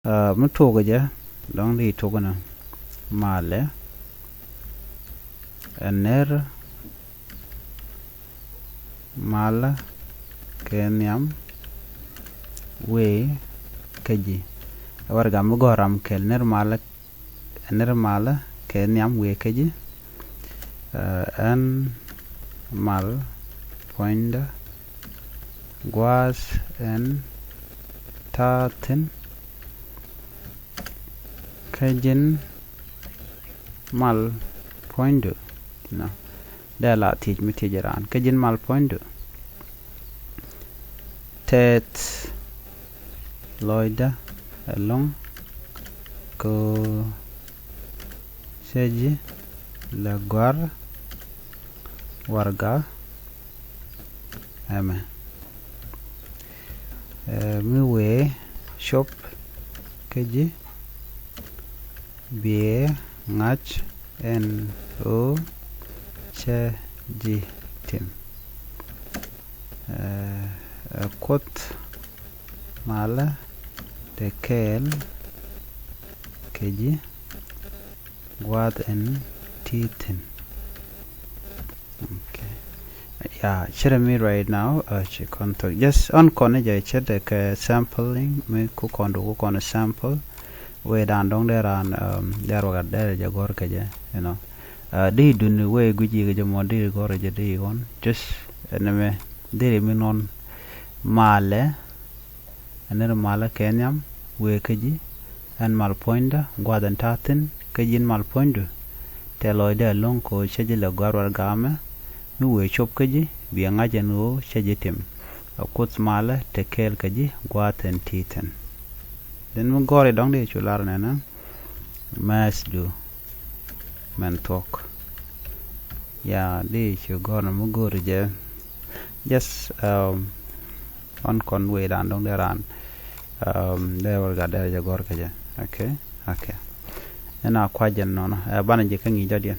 mất thuộc rồi chứ đóng đi thuộc nào mà lẽ ner mala kenyam we keji warga mu goram kel ner mala kenyam we keji an mal poinda guas en tatin kejin mal poindu no da la tij mi tijaran kejin mal poindu tet loida long ko seji la guar warga ame mi we shop keji bie ngach en o che ji tim kot mala tekel keji guad en titin. Okay, yeah, share me right now contact just on corner jai chat ke sampling me ku kondo sample we dan dong there an there wa there ja gor ke je you know di dun we guji ke mo di gor je di on just eneme di mi non male ener mala kenyam we keji an mal poinda gwadan tatin kejin mal poindu teloide long ko cheje le gor game nu we chop keji bi ngaje no cheje tim akut mala tekel keji gwaten titen den mo gore dong de chular na mas du man talk ya de chu gor mo gore je just on conway dan dong de ran there were ga der je gor keje okay ena kwajen nono bana je kan ngi jodian